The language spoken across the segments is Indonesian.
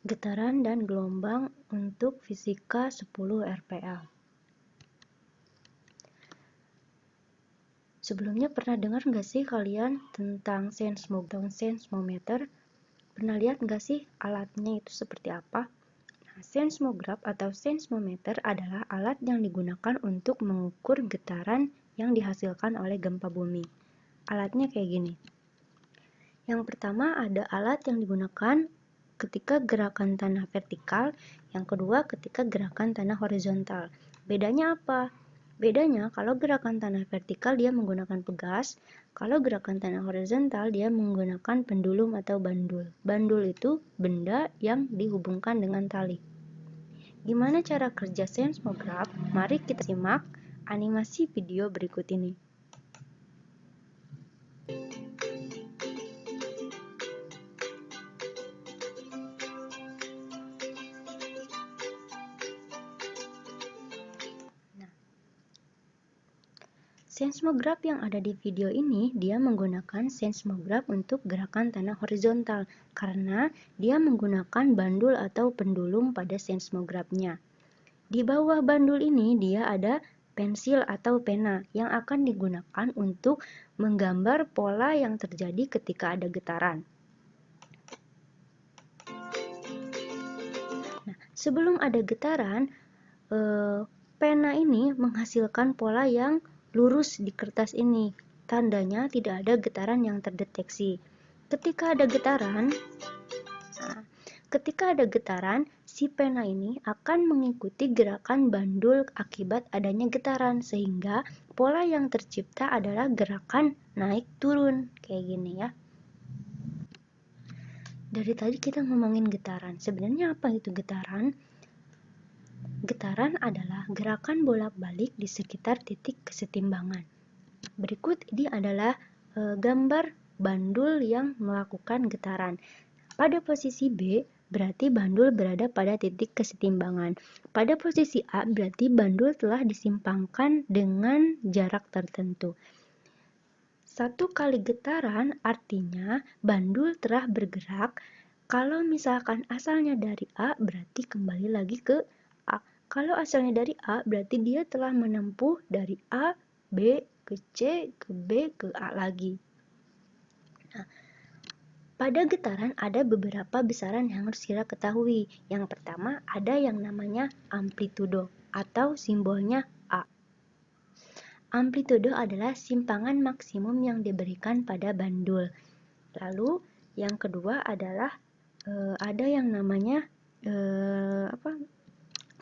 Getaran dan gelombang untuk fisika 10 RPL. Sebelumnya pernah dengar nggak sih kalian tentang seismometer? Pernah lihat nggak sih alatnya itu seperti apa? Nah, seismograf atau seismometer adalah alat yang digunakan untuk mengukur getaran yang dihasilkan oleh gempa bumi. Alatnya kayak gini. Yang pertama ada alat yang digunakan ketika gerakan tanah vertikal, yang kedua ketika gerakan tanah horizontal. Bedanya apa? Bedanya kalau gerakan tanah vertikal dia menggunakan pegas, kalau gerakan tanah horizontal dia menggunakan pendulum atau bandul. Bandul itu benda yang dihubungkan dengan tali. Gimana cara kerja seismograf? Mari kita simak animasi video berikut ini. Seismograf yang ada di video ini, dia menggunakan seismograf untuk gerakan tanah horizontal karena dia menggunakan bandul atau pendulum pada seismografnya. Di bawah bandul ini dia ada pensil atau pena yang akan digunakan untuk menggambar pola yang terjadi ketika ada getaran. Nah, sebelum ada getaran, pena ini menghasilkan pola yang lurus di kertas ini. Tandanya tidak ada getaran yang terdeteksi. Ketika ada getaran, si pena ini akan mengikuti gerakan bandul akibat adanya getaran, sehingga pola yang tercipta adalah gerakan naik turun, kayak gini ya. Dari tadi kita ngomongin getaran. Sebenarnya apa itu getaran? Getaran adalah gerakan bolak-balik di sekitar titik kesetimbangan. Berikut ini adalah gambar bandul yang melakukan getaran. Pada posisi B berarti bandul berada pada titik kesetimbangan. Pada posisi A berarti bandul telah disimpangkan dengan jarak tertentu. Satu kali getaran artinya bandul telah bergerak. Kalau misalkan asalnya dari A berarti kembali lagi ke A. Kalau asalnya dari A berarti dia telah menempuh dari A, B, ke C, ke B, ke A lagi. Nah, pada getaran ada beberapa besaran yang harus kita ketahui. Yang pertama ada yang namanya amplitudo atau simbolnya A. Amplitudo adalah simpangan maksimum yang diberikan pada bandul. Lalu yang kedua adalah ada yang namanya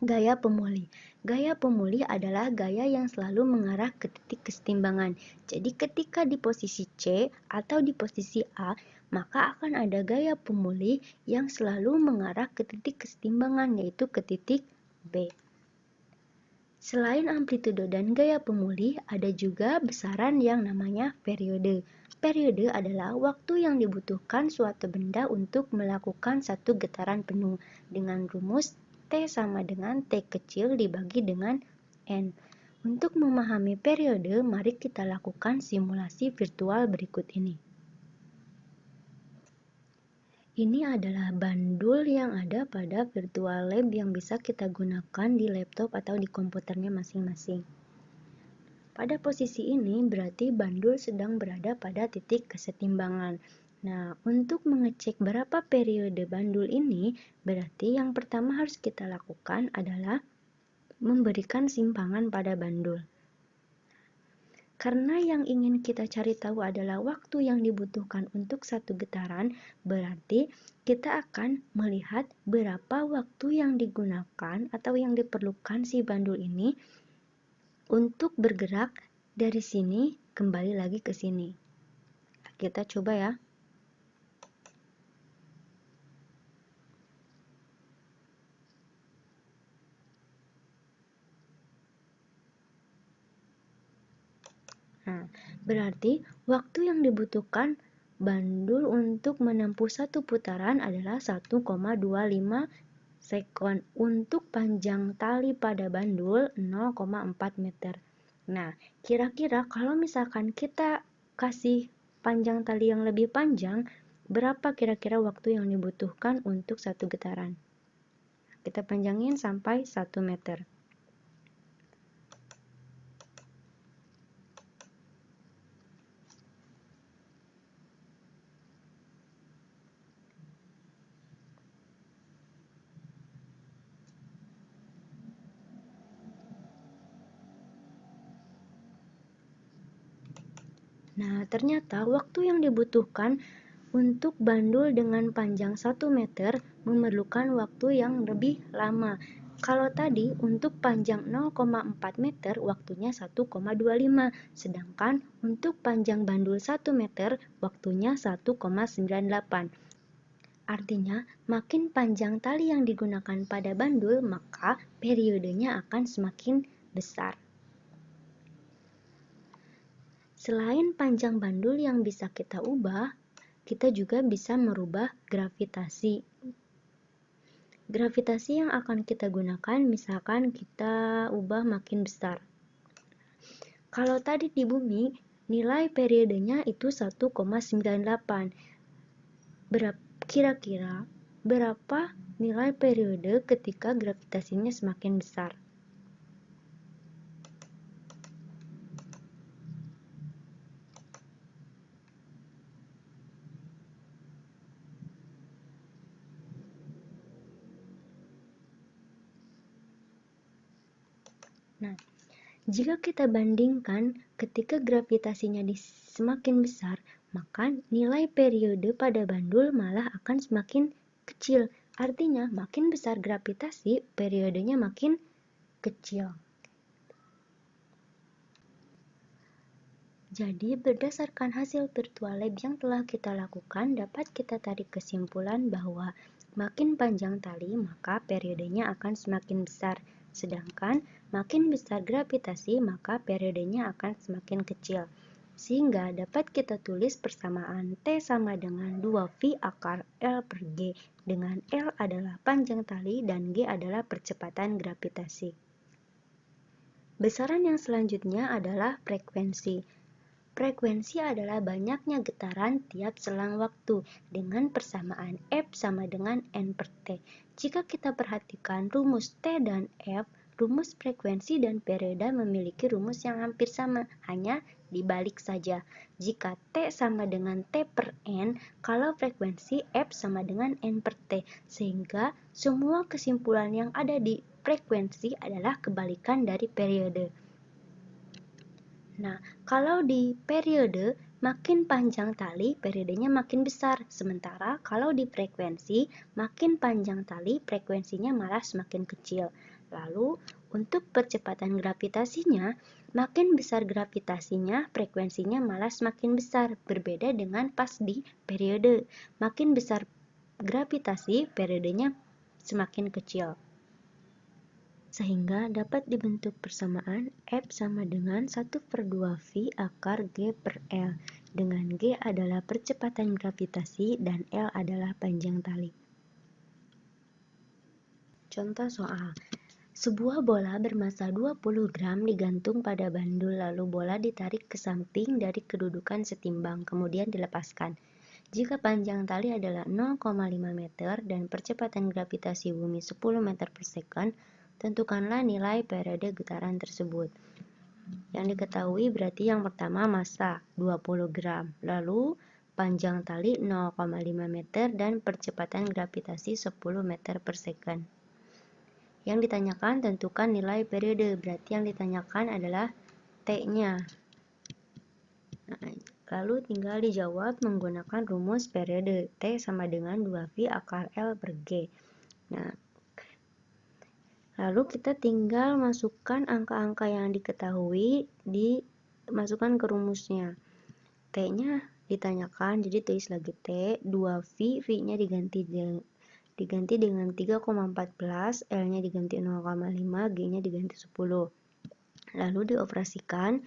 gaya pemulih. Gaya pemulih adalah gaya yang selalu mengarah ke titik kesetimbangan. Jadi ketika di posisi C atau di posisi A, maka akan ada gaya pemulih yang selalu mengarah ke titik kesetimbangan, yaitu ke titik B. Selain amplitudo dan gaya pemulih, ada juga besaran yang namanya periode. Periode adalah waktu yang dibutuhkan suatu benda untuk melakukan satu getaran penuh dengan rumus T sama dengan T kecil dibagi dengan N. Untuk memahami periode, mari kita lakukan simulasi virtual berikut ini. Ini adalah bandul yang ada pada virtual lab yang bisa kita gunakan di laptop atau di komputernya masing-masing. Pada posisi ini berarti bandul sedang berada pada titik kesetimbangan. Nah, untuk mengecek berapa periode bandul ini, berarti yang pertama harus kita lakukan adalah memberikan simpangan pada bandul. Karena yang ingin kita cari tahu adalah waktu yang dibutuhkan untuk satu getaran, berarti kita akan melihat berapa waktu yang digunakan atau yang diperlukan si bandul ini untuk bergerak dari sini kembali lagi ke sini. Kita coba ya. Nah, berarti waktu yang dibutuhkan bandul untuk menempuh satu putaran adalah 1,25 sekon. Untuk panjang tali pada bandul 0,4 meter. Nah, kira-kira kalau misalkan kita kasih panjang tali yang lebih panjang, berapa kira-kira waktu yang dibutuhkan untuk satu getaran. Kita panjangin sampai 1 meter. Nah, ternyata waktu yang dibutuhkan untuk bandul dengan panjang 1 meter memerlukan waktu yang lebih lama. Kalau tadi untuk panjang 0,4 meter waktunya 1,25, sedangkan untuk panjang bandul 1 meter waktunya 1,98. Artinya, makin panjang tali yang digunakan pada bandul, maka periodenya akan semakin besar. Selain panjang bandul yang bisa kita ubah, kita juga bisa merubah gravitasi. Gravitasi yang akan kita gunakan misalkan kita ubah makin besar. Kalau tadi di bumi, nilai periodenya itu 1,98. Kira-kira berapa nilai periode ketika gravitasinya semakin besar? Nah, jika kita bandingkan ketika gravitasinya semakin besar, maka nilai periode pada bandul malah akan semakin kecil. Artinya, makin besar gravitasi, periodenya makin kecil. Jadi, berdasarkan hasil virtual lab yang telah kita lakukan, dapat kita tarik kesimpulan bahwa makin panjang tali, maka periodenya akan semakin besar. Sedangkan makin besar gravitasi, maka periodenya akan semakin kecil. Sehingga dapat kita tulis persamaan T sama dengan 2V akar L per G, dengan L adalah panjang tali dan G adalah percepatan gravitasi. Besaran yang selanjutnya adalah frekuensi. Frekuensi adalah banyaknya getaran tiap selang waktu dengan persamaan F sama dengan N per T. Jika kita perhatikan rumus T dan F, rumus frekuensi dan periode memiliki rumus yang hampir sama, hanya dibalik saja. Jika T sama dengan T per N, kalau frekuensi F sama dengan N per T, sehingga semua kesimpulan yang ada di frekuensi adalah kebalikan dari periode. Nah, kalau di periode, makin panjang tali, periodenya makin besar. Sementara kalau di frekuensi, makin panjang tali, frekuensinya malah semakin kecil. Lalu, untuk percepatan gravitasinya, makin besar gravitasinya, frekuensinya malah semakin besar. Berbeda dengan pas di periode. Makin besar gravitasi, periodenya semakin kecil. Sehingga dapat dibentuk persamaan F sama dengan 1/2V akar G per L, dengan G adalah percepatan gravitasi dan L adalah panjang tali. Contoh soal. Sebuah bola bermassa 20 gram digantung pada bandul, lalu bola ditarik ke samping dari kedudukan setimbang, kemudian dilepaskan. Jika panjang tali adalah 0,5 meter dan percepatan gravitasi bumi 10 meter per second, tentukanlah nilai periode getaran tersebut. Yang diketahui berarti yang pertama massa 20 gram, lalu panjang tali 0,5 meter dan percepatan gravitasi 10 meter per second. Yang ditanyakan tentukan nilai periode, berarti yang ditanyakan adalah T-nya. Nah, lalu tinggal dijawab menggunakan rumus periode. T sama dengan 2V akar L per G. Nah, lalu kita tinggal masukkan angka-angka yang diketahui, dimasukkan ke rumusnya. T-nya ditanyakan, jadi tulis lagi T, 2V, V-nya diganti dengan 3,14, L-nya diganti 0,5, G-nya diganti 10. Lalu dioperasikan,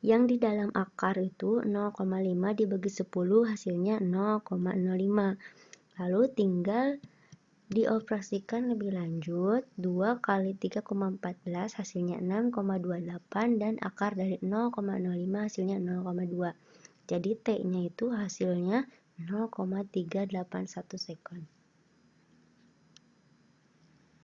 yang di dalam akar itu 0,5 dibagi 10 hasilnya 0,05. Lalu tinggal dioperasikan lebih lanjut, 2 kali 3,14 hasilnya 6,28 dan akar dari 0,05 hasilnya 0,2. Jadi T-nya itu hasilnya 0,381 sekon.